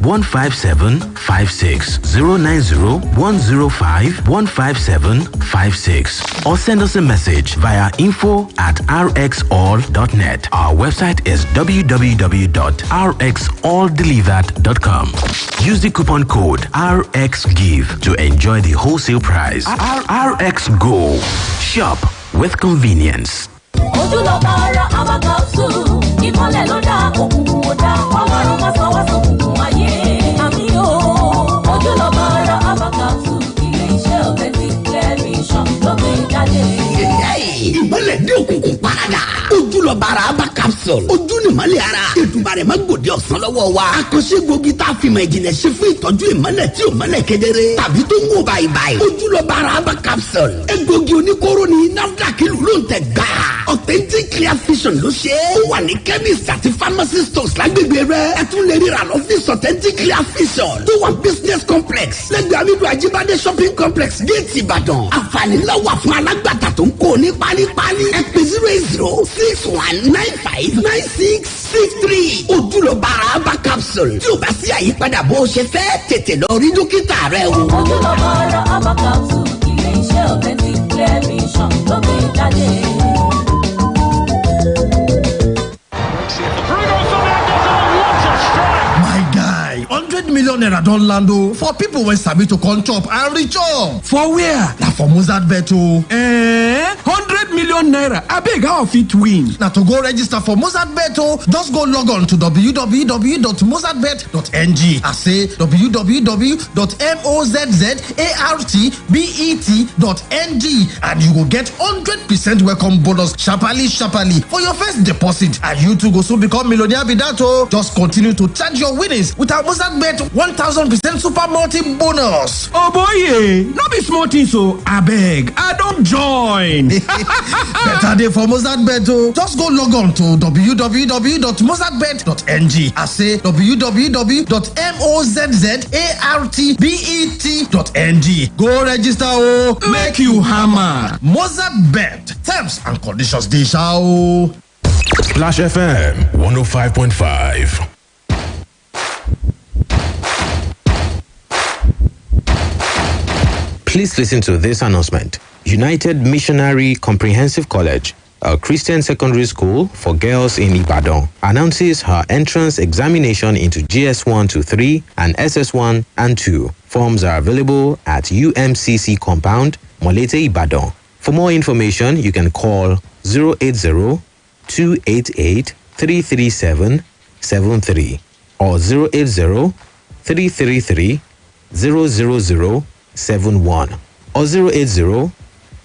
105-105-15756. 090-105-15756. Or send us a message via info@rxall.net. Our website is www.rxalldelivered.com. Use the coupon code RXGIVE to enjoy the wholesale price. RX Go. Shop with convenience. Ìmọ̀lẹ̀ dé òkùnkùn parada. Ojúlọ̀bára Aba capsule. Ojú ni ìmọ̀lẹ̀ ara. Ètùbàrẹ̀ máa gbòde ọ̀sán lọ́wọ́ wa. Àkànṣe gbòógì tá a fi mọ̀ ìjìnlẹ̀ ṣe fún ìtọ́jú ìmọ̀lẹ̀ tí ò mọ̀lẹ̀ kedere. Tàbí tó ń wò báyìí. Ojúlọ̀bára Aba capsule. Egbògi oníkóró ni NAFDAC ìlú ló ń tẹ̀ gbà. Authentic Clear Vision ló ṣe é. Ó wà ní chemist àti pharmacy stores lágbègbè rẹ̀. Ẹ tún lè ríra lọ́fíìsì Authentic Clear Vision. Tó wà business complex. Lẹ́gbẹ̀ẹ́ Amidu Ajibade shopping complex Gate Ibadan. Àǹfààní ńlá wà fún alágbàtà tó ń kó ní pálípálí. Ẹ pè 08061959663. Ojúlọ̀bára Aba capsule. Tí o bá sí àyípadà bó o ṣe fẹ́, tètè lọ rí dókítà rẹ o. Ojúlọ̀bára Aba capsule. Ilé iṣẹ́ Authentic Clear Vision ló gbé jáde. My guy, 100 million naira don land o for people wey sabi to come chop and reach up. For where? Na for Mozart Bet o. 100 million naira. Abeg, how I fit win? Na to go register for Mozart Bet o, just go log on to www.mozartbet.ng. I say www.mozzartbet.ng and you go get 100% welcome bonus sharparly for your first deposit. And you too go soon become millionaire be that o. Just continue to charge your winnings with our Mozart Bet 1000% super multi bonus. Oh boy, no be small thing so. Abeg, I don join. Better day for Mozart Bet o. Just go log on to www.mozzartbet.ng. I say www.mozzartbet.ng. Go register o. Make you hammer. Mozart Bet. Terms and conditions dey sha o. Splash FM 105.5. Please listen to this announcement. United Missionary Comprehensive College, a Christian secondary school for girls in Ibadan, announces her entrance examination into GS1 to 3 and SS1 and 2. Forms are available at UMCC Compound, Molete, Ibadan. For more information, you can call 080-288-337-73 or 080-333-00071 or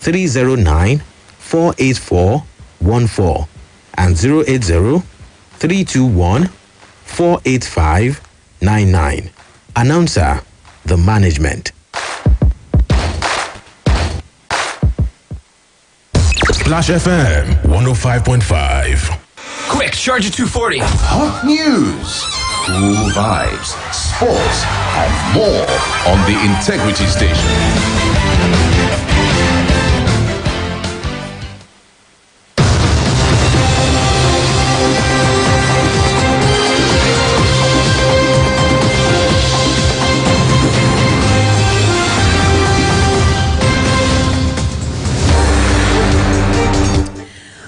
080-309-48414 and 080-321-48599. Announcer, the management. Splash FM 105.5. Quick, Charger 240. Hot news, cool vibes, sports, and more on the Integrity Station.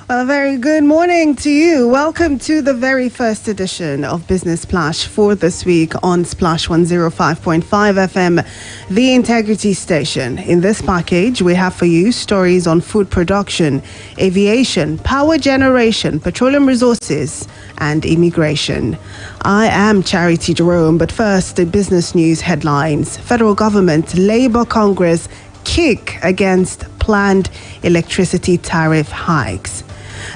A very good morning to you. Welcome to the very first edition of Business Splash for this week on Splash 105.5 FM, the Integrity Station. In this package, we have for you stories on food production, aviation, power generation, petroleum resources, and immigration. I am Charity Jerome, but first, the business news headlines. Federal government, Labour Congress kick against planned electricity tariff hikes.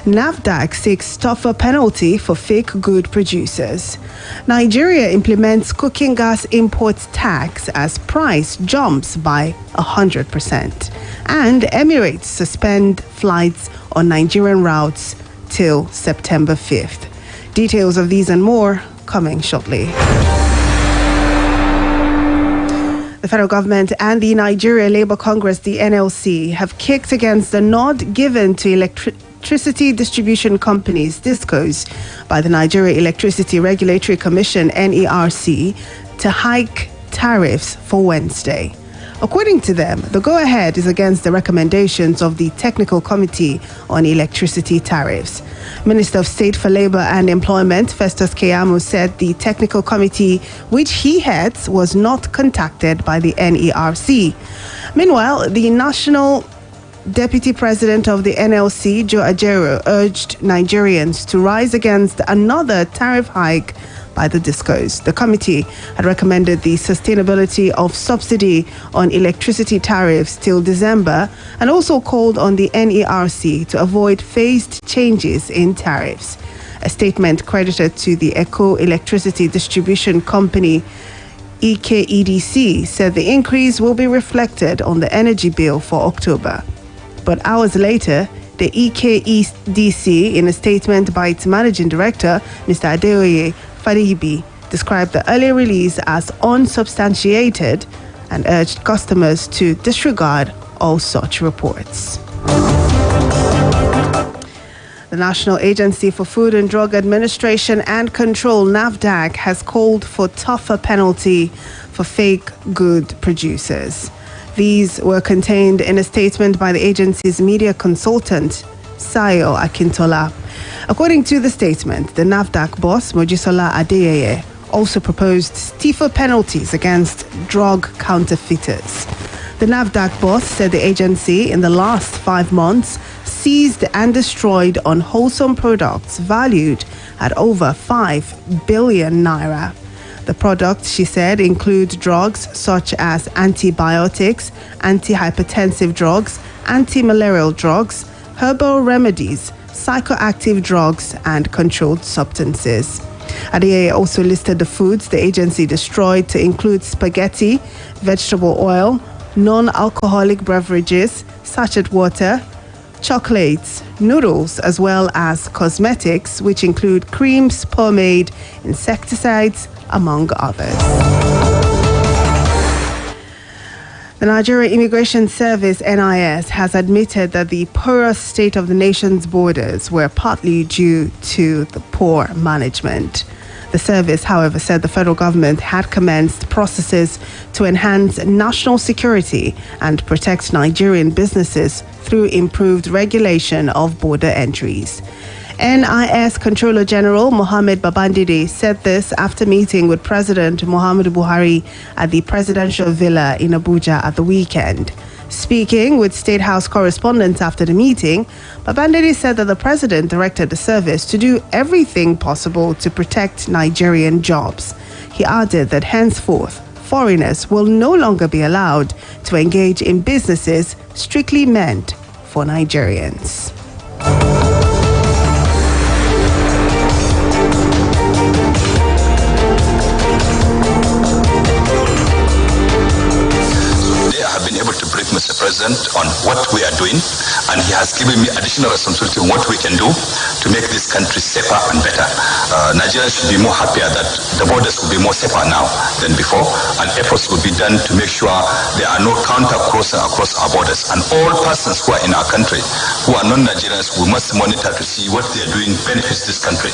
NAFDAC seeks tougher penalty for fake good producers. Nigeria implements cooking gas import tax as price jumps by 100%. And Emirates suspend flights on Nigerian routes till September 5th. Details of these and more coming shortly. The federal government and the Nigeria Labour Congress, the NLC, have kicked against the nod given to electricity distribution companies, DISCOs, by the Nigeria Electricity Regulatory Commission, NERC, to hike tariffs for Wednesday. According to them, the go-ahead is against the recommendations of the Technical Committee on Electricity Tariffs. Minister of State for Labor and Employment, Festus Keyamo, said the Technical Committee, which he heads, was not contacted by the NERC. Meanwhile, the National Deputy President of the NLC, Joe Ajero, urged Nigerians to rise against another tariff hike by the DISCOs. The committee had recommended the sustainability of subsidy on electricity tariffs till December and also called on the NERC to avoid phased changes in tariffs. A statement credited to the Eco Electricity Distribution Company, EKEDC, said the increase will be reflected on the energy bill for October. But hours later, the EKEDC, in a statement by its managing director, Mr. Adeoye Fadihibi, described the earlier release as unsubstantiated and urged customers to disregard all such reports. The National Agency for Food and Drug Administration and Control, NAFDAC, has called for tougher penalty for fake good producers. These were contained in a statement by the agency's media consultant, Sayo Akintola. According to the statement, the NAFDAC boss, Mojisola Adeyeye, also proposed stiffer penalties against drug counterfeiters. The NAFDAC boss said the agency in the last 5 months seized and destroyed unwholesome products valued at over 5 billion naira. The products, she said, include drugs such as antibiotics, antihypertensive drugs, anti-malarial drugs, herbal remedies, psychoactive drugs, and controlled substances. Adeyeye also listed the foods the agency destroyed to include spaghetti, vegetable oil, non-alcoholic beverages, sachet water, chocolates, noodles, as well as cosmetics, which include creams, pomade, insecticides, among others. The Nigeria Immigration Service, NIS, has admitted that the porous state of the nation's borders were partly due to the poor management. The service, however, said the federal government had commenced processes to enhance national security and protect Nigerian businesses through improved regulation of border entries. NIS Controller General Mohammed Babandide said this after meeting with President Muhammadu Buhari at the presidential villa in Abuja at the weekend. Speaking with State House correspondents after the meeting, Babandide said that the president directed the service to do everything possible to protect Nigerian jobs. He added that henceforth, foreigners will no longer be allowed to engage in businesses strictly meant for Nigerians. Mr. President, on what we are doing, and he has given me additional responsibility on what we can do to make this country safer and better. Nigerians should be more happier that the borders will be more safer now than before, and efforts will be done to make sure there are no counter-crossing across our borders. And all persons who are in our country, who are non-Nigerians, we must monitor to see what they are doing benefits this country.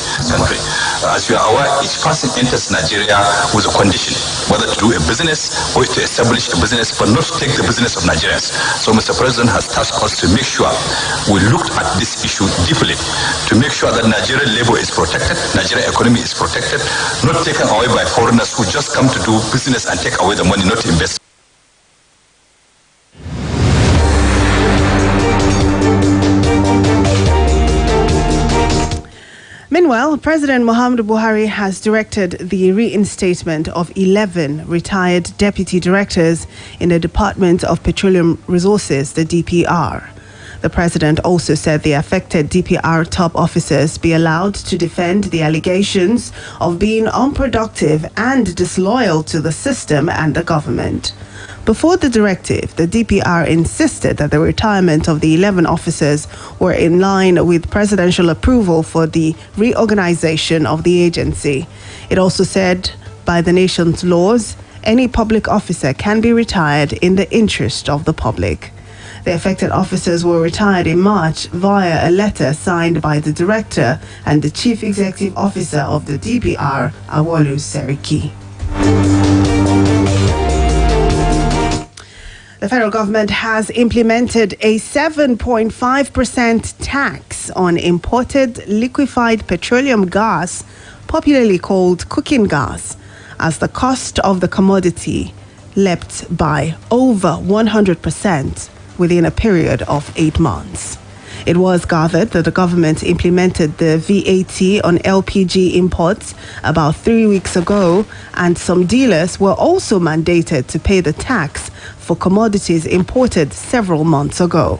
As you are aware, each person enters Nigeria with a condition, whether to do a business or to establish a business, but not to take the business of Nigerians. So Mr. President has tasked us to make sure we looked at this issue deeply to make sure that Nigerian labor is protected, Nigerian economy is protected, not taken away by foreigners who just come to do business and take away the money, not to invest. Meanwhile, President Muhammadu Buhari has directed the reinstatement of 11 retired deputy directors in the Department of Petroleum Resources, the DPR. The president also said the affected DPR top officers be allowed to defend the allegations of being unproductive and disloyal to the system and the government. Before the directive, the DPR insisted that the retirement of the 11 officers were in line with presidential approval for the reorganization of the agency. It also said, by the nation's laws, any public officer can be retired in the interest of the public. The affected officers were retired in March via a letter signed by the director and the chief executive officer of the DPR, Awolu Seriki. The federal government has implemented a 7.5% tax on imported liquefied petroleum gas, popularly called cooking gas, as the cost of the commodity leapt by over 100% within a period of 8 months. It was gathered that the government implemented the VAT on LPG imports about 3 weeks ago, and some dealers were also mandated to pay the tax for commodities imported several months ago.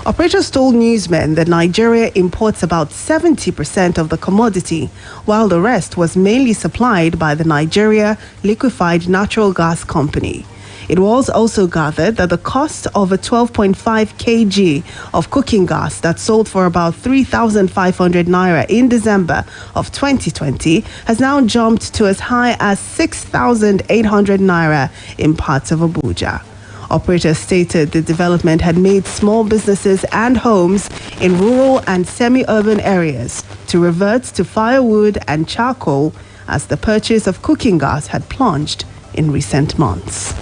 Operators told newsmen that Nigeria imports about 70% of the commodity, while the rest was mainly supplied by the Nigeria Liquefied Natural Gas Company. It was also gathered that the cost of a 12.5 kg of cooking gas that sold for about 3,500 naira in December of 2020 has now jumped to as high as 6,800 naira in parts of Abuja. Operators stated the development had made small businesses and homes in rural and semi-urban areas to revert to firewood and charcoal, as the purchase of cooking gas had plunged in recent months.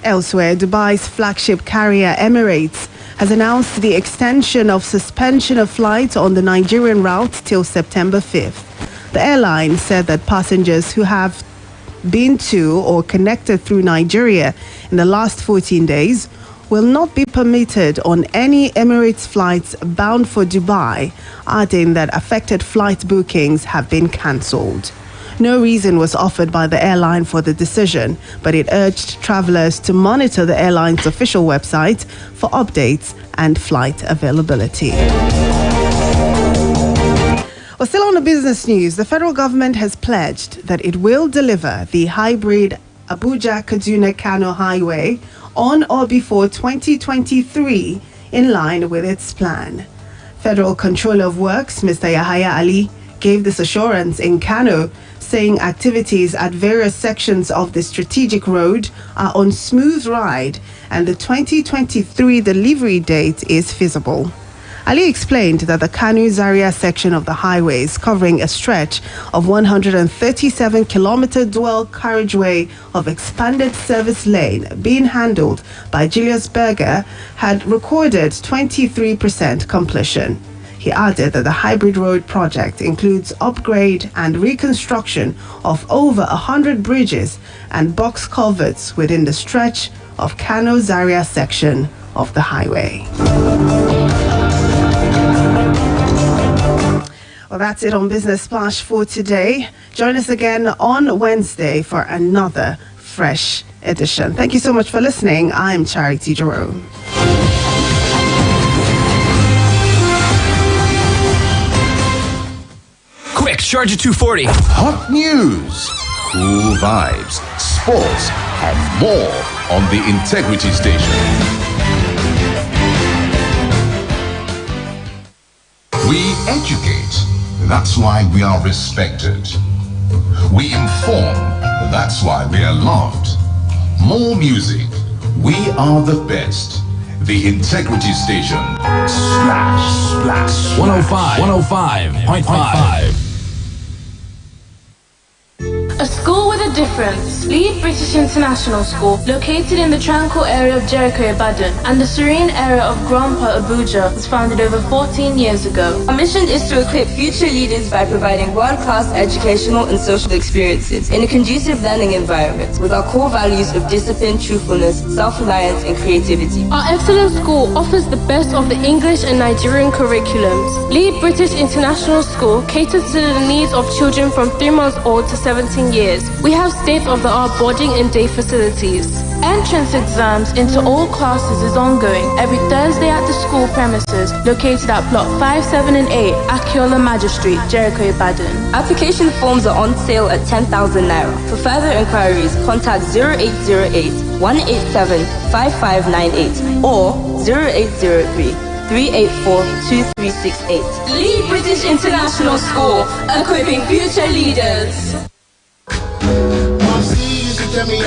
Elsewhere, Dubai's flagship carrier Emirates has announced the extension of suspension of flights on the Nigerian route till September 5th. The airline said that passengers who have been to or connected through Nigeria in the last 14 days will not be permitted on any Emirates flights bound for Dubai, adding that affected flight bookings have been cancelled. No reason was offered by the airline for the decision, but it urged travelers to monitor the airline's official website for updates and flight availability. Well, still on the business news, the federal government has pledged that it will deliver the hybrid Abuja-Kaduna-Kano highway on or before 2023 in line with its plan. Federal Controller of Works, Mr. Yahaya Ali, gave this assurance in Kano, saying activities at various sections of the strategic road are on smooth ride and the 2023 delivery date is feasible. Ali explained that the Kano-Zaria section of the highway is covering a stretch of 137-kilometer dual carriageway of expanded service lane being handled by Julius Berger had recorded 23% completion. He added that the hybrid road project includes upgrade and reconstruction of over 100 bridges and box culverts within the stretch of Kano-Zaria section of the highway. Well, that's it on Business Splash for today. Join us again on Wednesday for another fresh edition. Thank you so much for listening. I'm Charity Jerome. Quick, charge at 240. Hot news, cool vibes, sports, and more on the Integrity Station. We educate, that's why we are respected. We inform, that's why we are loved. More music, we are the best. The Integrity Station. Splash, splash, 105.5. A school with a difference. Lead British International School, located in the tranquil area of Jericho, Ibadan, and the serene area of Grandpa, Abuja, was founded over 14 years ago. Our mission is to equip future leaders by providing world-class educational and social experiences in a conducive learning environment with our core values of discipline, truthfulness, self-reliance, and creativity. Our excellent school offers the best of the English and Nigerian curriculums. Lead British International School caters to the needs of children from 3 months old to 17 years. We have state-of-the-art boarding and day facilities. Entrance exams into all classes is ongoing every Thursday at the school premises located at Block 5, 7 and 8, Akiola Magistrate, Jericho, Ibadan. Application forms are on sale at 10,000 naira. For further inquiries, contact 0808 187 5598 or 0803 384-2368. Lead British International School, equipping future leaders.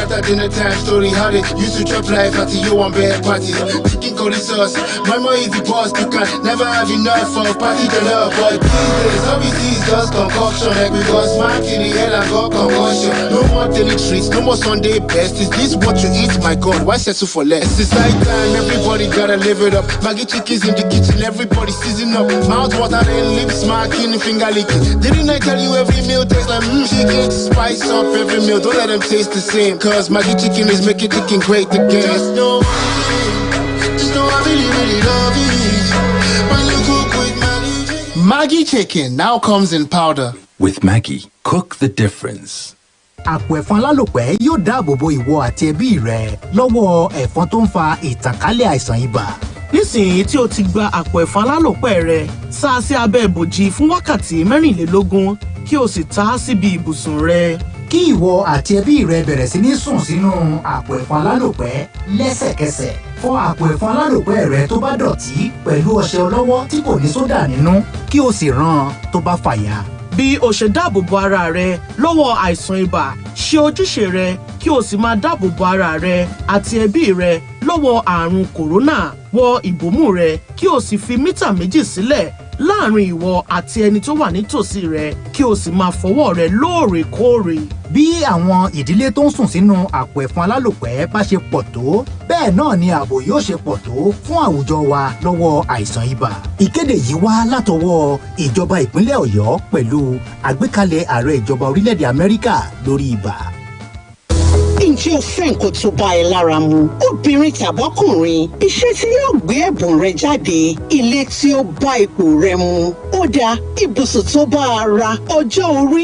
after dinner time story. How they used to chop life at you one bad party. Chicken curry sauce, mama is the boss. You can never have enough for party to love. But these days, obviously it's just concoction. Like we got smacked in the head and got concussion. No more daily treats, no more Sunday best. Is this what you eat? My God, why settle for less? It's night time, everybody gotta live it up. Maggie chickens in the kitchen, everybody season up. Mouth water and lips smacking, finger licking. Didn't I tell you every meal tastes like chicken? Spice up every meal, don't let them taste the same. Cause Maggie chicken is making chicken great again. Just know I really, really love it when you cook with Maggie chicken. Maggie chicken now comes in powder. With Maggie, cook the difference. Àpò ẹ̀fọn alálòpẹ́ yóò dáàbò bo ìwọ àti ẹbí rẹ lọ́wọ́ ẹ̀fọn tó ń fa ìtànkálẹ̀ àìsàn ibà. Nísìnyí tí o ti gba àpò ẹ̀fọn alálòpẹ́ rẹ, sá a sí abẹ́ ìbòjì fún wákàtí 24 kí o sì ta á síbi ibùsùn rẹ. Kí ìwọ àti ẹbí rẹ bẹ̀rẹ̀ sí ní sùn sínú àpò ẹ̀fọn alálòpẹ́ lẹ́sẹ̀kẹsẹ̀. Fọ àpò ẹ̀fọn alálòpẹ́ rẹ tó bá dọ̀tí pẹ̀lú ọṣẹ ọlọ́wọ́ tí kò ní sódà nínú kí o sì rán tó bá fàya. Bí o ṣe dáàbò bo ara rẹ lọ́wọ́ àìsàn ibà, ṣe ojúṣe rẹ kí o sì máa dáàbò bo ara rẹ àti ẹbí rẹ lọ́wọ́ àrùn kòrónà. Wọ ìbòmú rẹ kí o sì fi mítà 2 sílẹ̀ láàrin ìwọ àti ẹni tó wà nítòsí rẹ kí o sì máa fọwọ́ rẹ lóòrèkóòrè. Bí àwọn ìdílé tó ń sùn sínú àpò ẹ̀fọn alálòpẹ́ bá ṣe pọ̀ tó, bẹ́ẹ̀ náà ni ààbò yóò ṣe pọ̀ tó fún àwùjọ wa lọ́wọ́ àìsàn ibà. Ìkéde yìí wá látọwọ́ ìjọba ìpínlẹ̀ Ọ̀yọ́ pẹ̀lú àgbékalẹ̀ ààrẹ ìjọba orílẹ̀-èdè Amẹ́ríkà lórí ibà. Ǹjẹ́ o fẹ́ nǹkan tó bá ẹ lára mu? Obìnrin tàbọ́kùnrin, iṣẹ́ tí yóò gbé ẹ̀bùn rẹ jáde, ilé tí ó bá ipò rẹ mu. Ó dáa, ibùsùn tó bá ara, ọjọ́ orí,